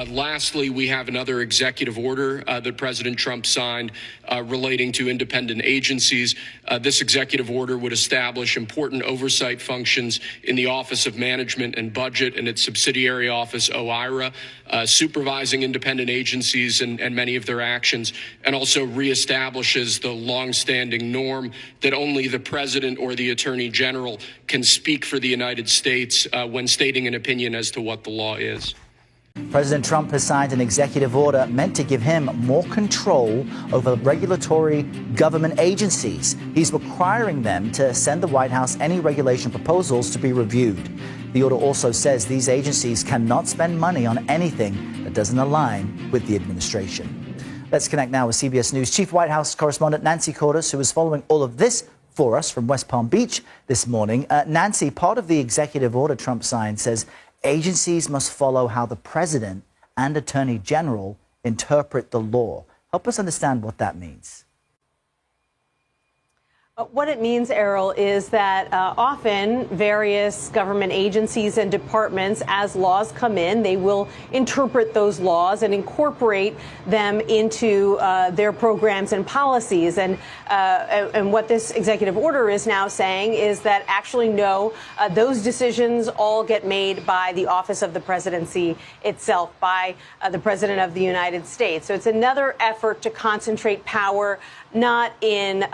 Lastly, we have another executive order that President Trump signed relating to independent agencies. This executive order would establish important oversight functions in the Office of Management and Budget and its subsidiary office, OIRA, supervising independent agencies and many of their actions, and also reestablishes the longstanding norm that only the president or the attorney general can speak for the United States when stating an opinion as to what the law is. President Trump has signed an executive order meant to give him more control over regulatory government agencies. He's requiring them to send the White House any regulation proposals to be reviewed. The order also says these agencies cannot spend money on anything that doesn't align with the administration. Let's connect now with CBS News Chief White House correspondent Nancy Cordes, who is following all of this for us from West Palm Beach this morning. Nancy, part of the executive order Trump signed says agencies must follow how the president and attorney general interpret the law. Help us understand what that means. What it means, Errol, is that often various government agencies and departments, as laws come in, they will interpret those laws and incorporate them into their programs and policies. And what this executive order is now saying is that actually, no, those decisions all get made by the Office of the Presidency itself, by the President of the United States. So it's another effort to concentrate power not in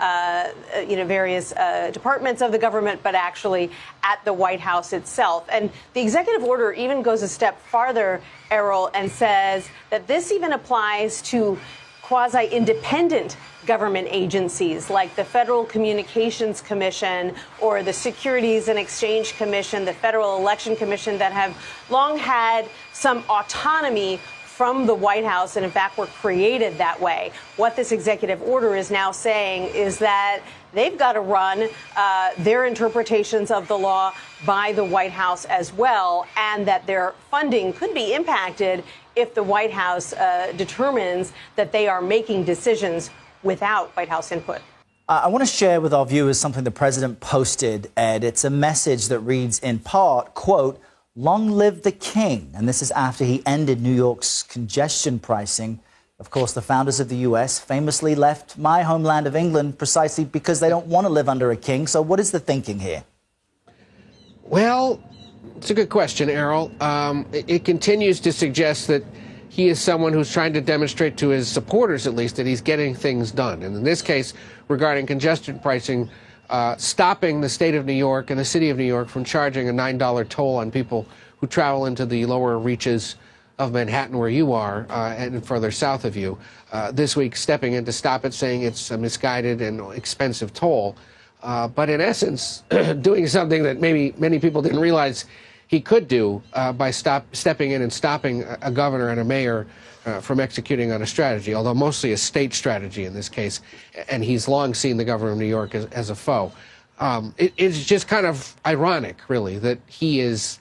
various departments of the government, but actually at the White House itself. And the executive order even goes a step farther, Errol, and says that this even applies to quasi-independent government agencies like the Federal Communications Commission or the Securities and Exchange Commission, the Federal Election Commission, that have long had some autonomy from the White House and, in fact, were created that way. What this executive order is now saying is that they've got to run their interpretations of the law by the White House as well, and that their funding could be impacted if the White House determines that they are making decisions without White House input. I want to share with our viewers something the president posted, Ed. It's a message that reads in part, quote, "Long live the king." And this is after he ended New York's congestion pricing. Of course, the founders of the U.S. famously left my homeland of England precisely because they don't want to live under a king. So what is the thinking here? Well, it's a good question, Errol. It continues to suggest that he is someone who's trying to demonstrate to his supporters, at least, that he's getting things done. And in this case, regarding congestion pricing, stopping the state of New York and the city of New York from charging a $9 toll on people who travel into the lower reaches of Manhattan, where you are, and further south of you. This week, stepping in to stop it, saying it's a misguided and expensive toll. But in essence, doing something that maybe many people didn't realize he could do by stepping in and stopping a governor and a mayor from executing on a strategy, although mostly a state strategy in this case, and he's long seen the governor of New York as a foe. It's just kind of ironic, really, that he is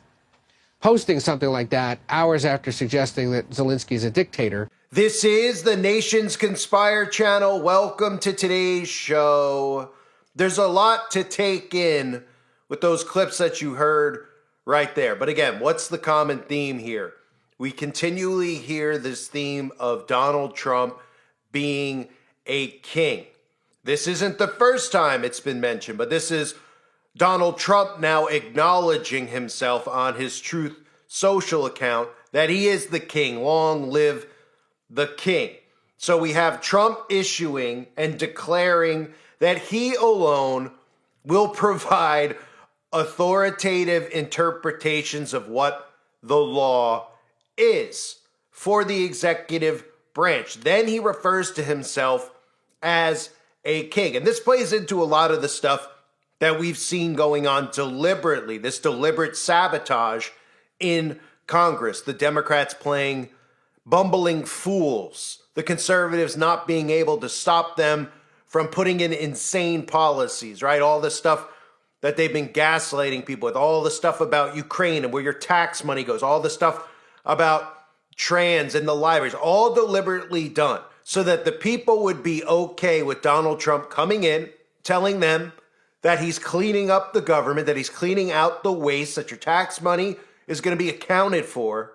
posting something like that hours after suggesting that Zelensky is a dictator. This is the Nation's Conspire channel. Welcome to today's show. There's a lot to take in with those clips that you heard right there. But again, what's the common theme here? We continually hear this theme of Donald Trump being a king. This isn't the first time it's been mentioned, but this is Donald Trump now acknowledging himself on his Truth Social account that he is the king. Long live the king. So we have Trump issuing and declaring that he alone will provide authoritative interpretations of what the law is for the executive branch. Then he refers to himself as a king. And this plays into a lot of the stuff that we've seen going on deliberately, this deliberate sabotage in Congress, the Democrats playing bumbling fools, the conservatives not being able to stop them from putting in insane policies, right? All the stuff that they've been gaslighting people with, all the stuff about Ukraine and where your tax money goes, all the stuff about trans and the libraries, all deliberately done so that the people would be okay with Donald Trump coming in, telling them that he's cleaning up the government, that he's cleaning out the waste, that your tax money is going to be accounted for,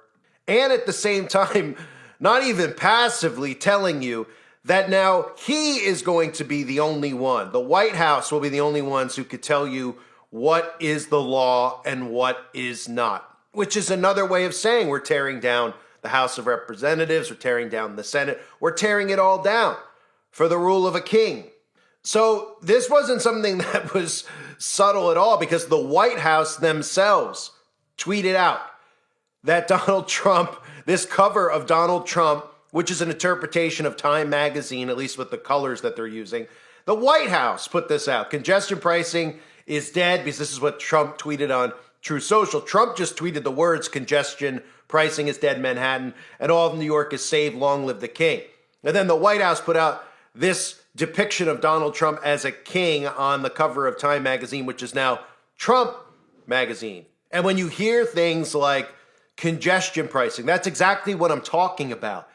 and at the same time, not even passively telling you that now he is going to be the only one. The White House will be the only ones who could tell you what is the law and what is not, which is another way of saying we're tearing down the House of Representatives, we're tearing down the Senate, we're tearing it all down for the rule of a king. So this wasn't something that was subtle at all, because the White House themselves tweeted out that Donald Trump, this cover of Donald Trump, which is an interpretation of Time magazine, at least with the colors that they're using, the White House put this out. Congestion pricing is dead, because this is what Trump tweeted on True Social. Trump just tweeted the words, congestion pricing is dead, Manhattan, and all of New York is saved, long live the king. And then the White House put out this depiction of Donald Trump as a king on the cover of Time magazine, which is now Trump magazine. And when you hear things like congestion pricing, that's exactly what I'm talking about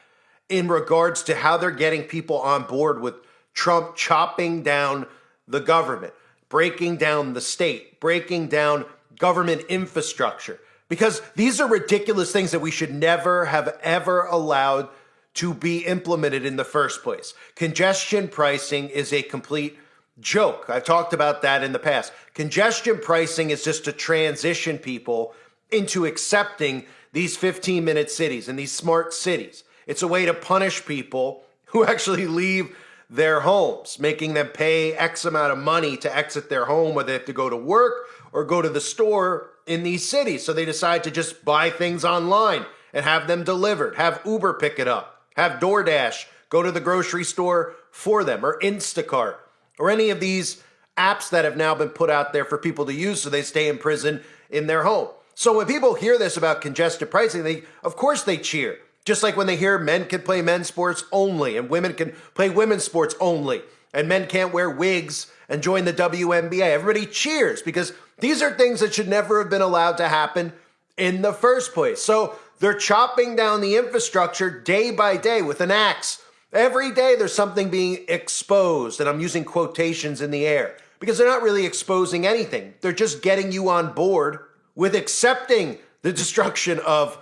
in regards to how they're getting people on board with Trump chopping down the government, breaking down the state, breaking down government infrastructure. Because these are ridiculous things that we should never have ever allowed to be implemented in the first place. Congestion pricing is a complete joke. I've talked about that in the past. Congestion pricing is just to transition people into accepting these 15-minute cities and these smart cities. It's a way to punish people who actually leave their homes, making them pay X amount of money to exit their home, whether they have to go to work or go to the store in these cities. So they decide to just buy things online and have them delivered, have Uber pick it up, have DoorDash go to the grocery store for them, or Instacart, or any of these apps that have now been put out there for people to use so they stay in prison in their home. So when people hear this about congestion pricing, of course they cheer. Just like when they hear men can play men's sports only and women can play women's sports only, and men can't wear wigs and join the WNBA. Everybody cheers, because these are things that should never have been allowed to happen in the first place. So they're chopping down the infrastructure day by day with an axe. Every day there's something being exposed, and I'm using quotations in the air, because they're not really exposing anything. They're just getting you on board with accepting the destruction of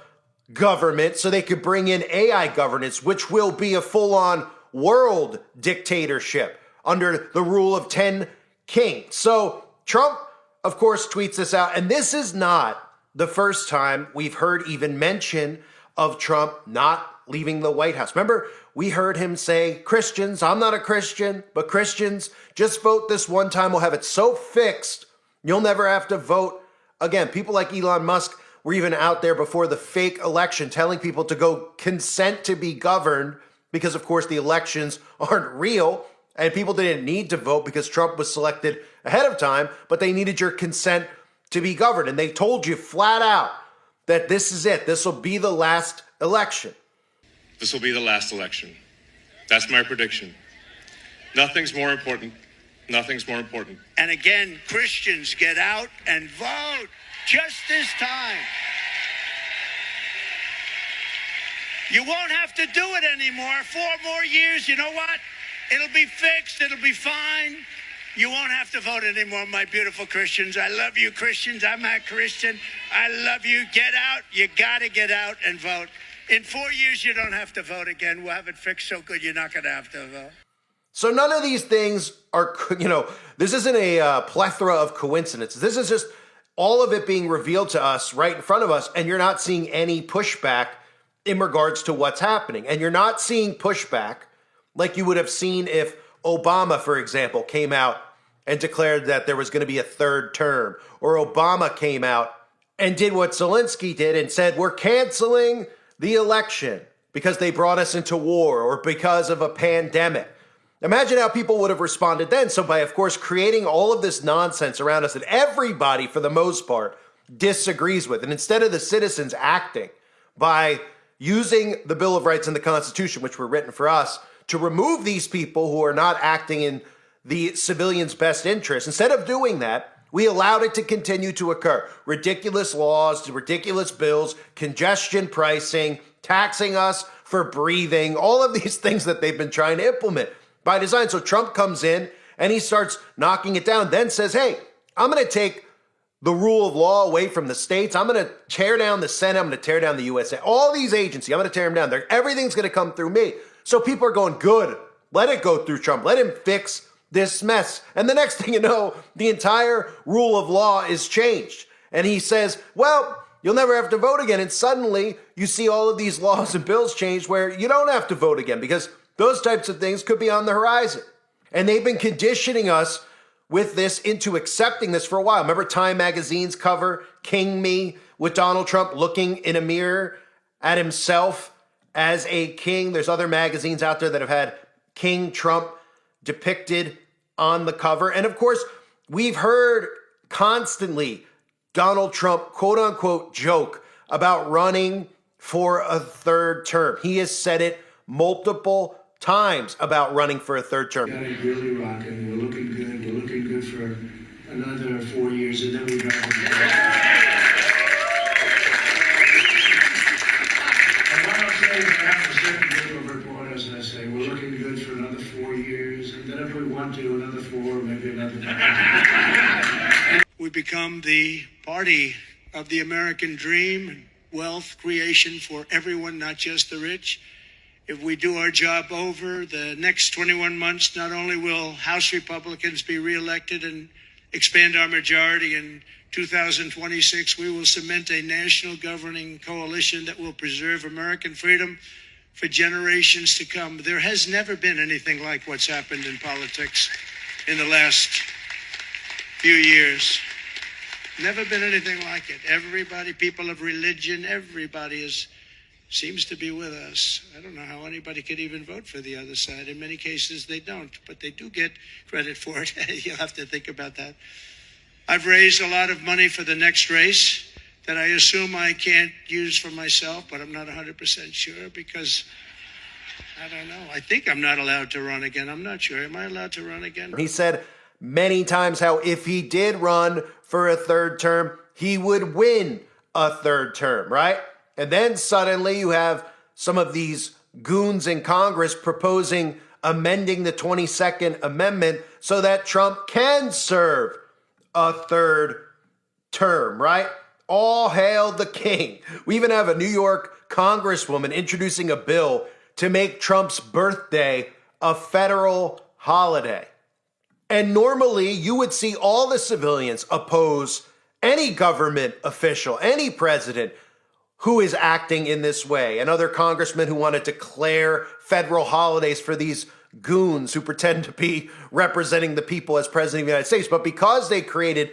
government so they could bring in AI governance, which will be a full-on world dictatorship under the rule of 10 kings. So Trump, of course, tweets this out, and this is not the first time we've heard even mention of Trump not leaving the White House. Remember, we heard him say, Christians, I'm not a Christian, but Christians, just vote this one time. We'll have it so fixed, you'll never have to vote again. People like Elon Musk were even out there before the fake election telling people to go consent to be governed, because, of course, the elections aren't real, and people didn't need to vote because Trump was selected ahead of time, but they needed your consent to be governed. And they told you flat out that this is it. This will be the last election. This will be the last election. That's my prediction. Nothing's more important. Nothing's more important. And again, Christians, get out and vote just this time. You won't have to do it anymore. 4 more years, you know what? It'll be fixed. It'll be fine. You won't have to vote anymore, my beautiful Christians. I love you, Christians. I'm a Christian. I love you. Get out. You got to get out and vote. In 4 years, you don't have to vote again. We'll have it fixed so good you're not going to have to vote. So none of these things are, this isn't a plethora of coincidences. This is just all of it being revealed to us right in front of us, and you're not seeing any pushback in regards to what's happening. And you're not seeing pushback like you would have seen if Obama, for example, came out and declared that there was going to be a third term, or Obama came out and did what Zelensky did and said, we're canceling the election because they brought us into war or because of a pandemic. Imagine how people would have responded then. So by, of course, creating all of this nonsense around us that everybody, for the most part, disagrees with. And instead of the citizens acting by using the Bill of Rights and the Constitution, which were written for us, to remove these people who are not acting in the civilians' best interest, instead of doing that, we allowed it to continue to occur. Ridiculous laws, ridiculous bills, congestion pricing, taxing us for breathing, all of these things that they've been trying to implement by design. So Trump comes in and he starts knocking it down, then says, hey, I'm going to take the rule of law away from the states. I'm going to tear down the Senate. I'm going to tear down the USA. All these agencies, I'm going to tear them down. Everything's going to come through me. So people are going, good, let it go through Trump. Let him fix this mess. And the next thing you know, the entire rule of law is changed. And he says, well, you'll never have to vote again. And suddenly you see all of these laws and bills change where you don't have to vote again because those types of things could be on the horizon. And they've been conditioning us with this into accepting this for a while. Remember Time Magazine's cover, King Me, with Donald Trump looking in a mirror at himself as a king. There's other magazines out there that have had King Trump depicted on the cover. And of course, we've heard constantly Donald Trump, quote unquote, joke about running for a third term. He has said it multiple times about running for a third term. Got it really rocking. We're looking good. We're looking good for another 4 years, and then we got it. And what I'm saying is I have to sit and give a report as I say, we're looking good for another 4 years, and then if we want to, another 4, maybe another 5. We become the party of the American dream and wealth creation for everyone, not just the rich. If we do our job over the next 21 months, not only will House Republicans be reelected and expand our majority in 2026, we will cement a national governing coalition that will preserve American freedom for generations to come. There has never been anything like what's happened in politics in the last few years. Never been anything like it. Everybody, people of religion, everybody seems to be with us. I don't know how anybody could even vote for the other side. In many cases, they don't, but they do get credit for it. You'll have to think about that. I've raised a lot of money for the next race that I assume I can't use for myself, but I'm not 100% sure because I don't know. I think I'm not allowed to run again. I'm not sure. Am I allowed to run again? He said many times how if he did run for a third term, he would win a third term, right? And then suddenly you have some of these goons in Congress proposing amending the 22nd Amendment so that Trump can serve a third term, right? All hail the king. We even have a New York congresswoman introducing a bill to make Trump's birthday a federal holiday. And normally you would see all the civilians oppose any government official, any president who is acting in this way, and other congressmen who want to declare federal holidays for these goons who pretend to be representing the people as president of the United States. But because they created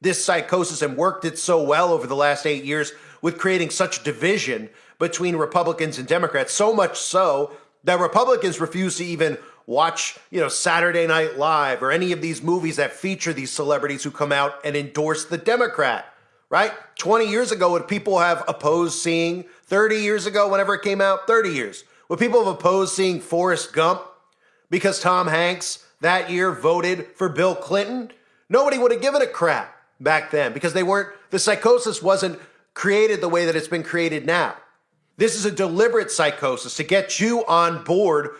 this psychosis and worked it so well over the last 8 years with creating such division between Republicans and Democrats, so much so that Republicans refuse to even watch, Saturday Night Live or any of these movies that feature these celebrities who come out and endorse the Democrat. Right? 20 years ago, would people have opposed seeing, 30 years ago, whenever it came out, 30 years, would people have opposed seeing Forrest Gump because Tom Hanks that year voted for Bill Clinton? Nobody would have given a crap back then because the psychosis wasn't created the way that it's been created now. This is a deliberate psychosis to get you on board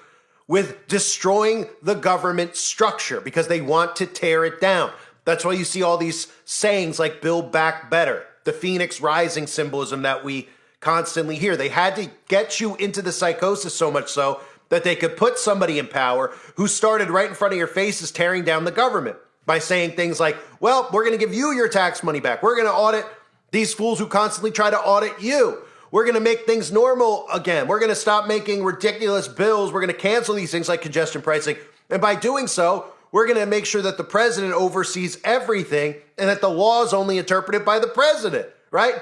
with destroying the government structure because they want to tear it down. That's why you see all these sayings like Build Back Better, the Phoenix Rising symbolism that we constantly hear. They had to get you into the psychosis so much so that they could put somebody in power who started right in front of your faces tearing down the government by saying things like, well, we're going to give you your tax money back. We're going to audit these fools who constantly try to audit you. We're going to make things normal again. We're going to stop making ridiculous bills. We're going to cancel these things like congestion pricing. And by doing so, we're going to make sure that the president oversees everything and that the law is only interpreted by the president, right?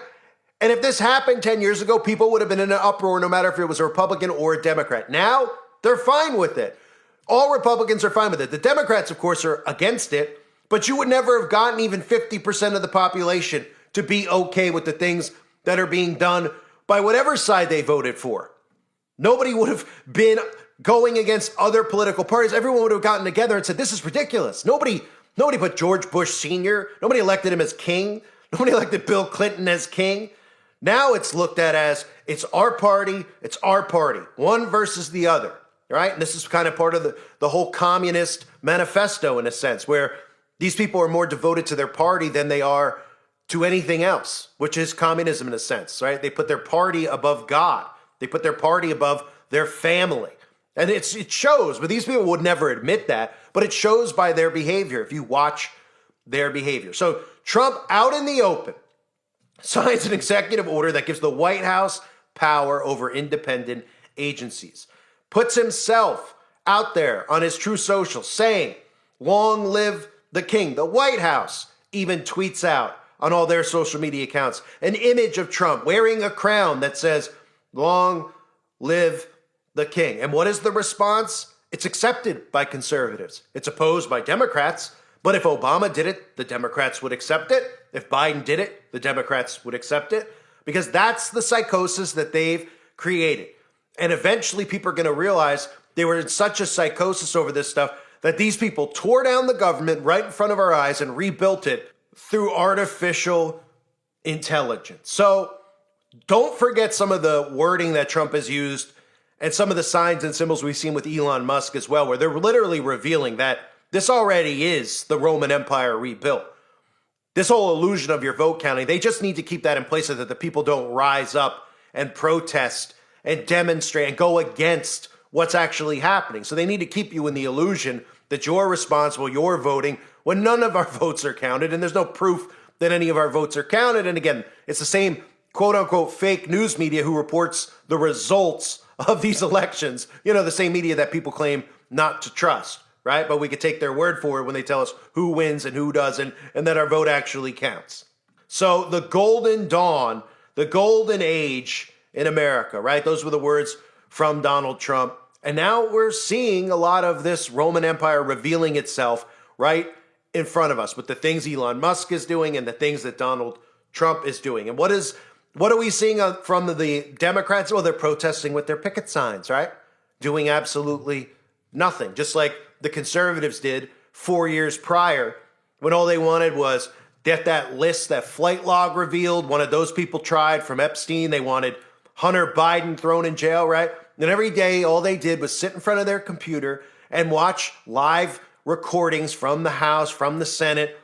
And if this happened 10 years ago, people would have been in an uproar no matter if it was a Republican or a Democrat. Now, they're fine with it. All Republicans are fine with it. The Democrats, of course, are against it, but you would never have gotten even 50% of the population to be okay with the things that are being done by whatever side they voted for. Nobody would have been going against other political parties. Everyone would have gotten together and said, this is ridiculous. Nobody put George Bush Sr., nobody elected him as king. Nobody elected Bill Clinton as king. Now it's looked at as it's our party, one versus the other, right? And this is kind of part of the whole communist manifesto in a sense, where these people are more devoted to their party than they are to anything else, which is communism in a sense, right? They put their party above God. They put their party above their family. And it shows, but these people would never admit that, but it shows by their behavior if you watch their behavior. So Trump, out in the open, signs an executive order that gives the White House power over independent agencies, puts himself out there on his True Social saying, "Long live the king." The White House even tweets out on all their social media accounts an image of Trump wearing a crown that says, "Long live the king." And what is the response? It's accepted by conservatives. It's opposed by Democrats. But if Obama did it, the Democrats would accept it. If Biden did it, the Democrats would accept it, because that's the psychosis that they've created. And eventually people are going to realize they were in such a psychosis over this stuff that these people tore down the government right in front of our eyes and rebuilt it through artificial intelligence. So don't forget some of the wording that Trump has used and some of the signs and symbols we've seen with Elon Musk as well, where they're literally revealing that this already is the Roman Empire rebuilt. This whole illusion of your vote counting, they just need to keep that in place so that the people don't rise up and protest and demonstrate and go against what's actually happening. So they need to keep you in the illusion that you're responsible, you're voting, when none of our votes are counted, and there's no proof that any of our votes are counted. And again, it's the same quote-unquote fake news media who reports the results of these elections, the same media that people claim not to trust, right? But we could take their word for it when they tell us who wins and who doesn't, and that our vote actually counts. So the golden dawn, the golden age in America, right? Those were the words from Donald Trump. And now we're seeing a lot of this Roman Empire revealing itself right in front of us with the things Elon Musk is doing and the things that Donald Trump is doing. And what are we seeing from the Democrats? Well, they're protesting with their picket signs, right? Doing absolutely nothing, just like the conservatives did 4 years prior when all they wanted was get that list, that flight log revealed. One of those people tried from Epstein. They wanted Hunter Biden thrown in jail, right? And every day, all they did was sit in front of their computer and watch live recordings from the House, from the Senate,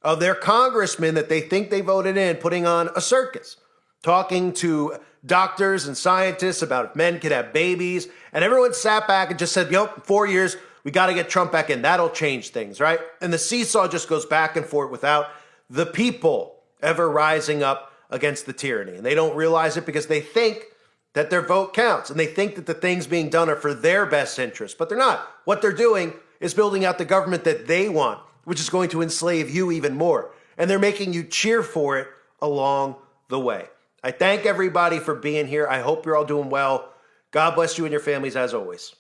of their congressmen that they think they voted in, putting on a circus, talking to doctors and scientists about if men could have babies. And everyone sat back and just said, 4 years, we got to get Trump back in. That'll change things, right? And the seesaw just goes back and forth without the people ever rising up against the tyranny. And they don't realize it because they think that their vote counts. And they think that the things being done are for their best interest. But they're not. What they're doing is building out the government that they want, which is going to enslave you even more. And they're making you cheer for it along the way. I thank everybody for being here. I hope you're all doing well. God bless you and your families as always.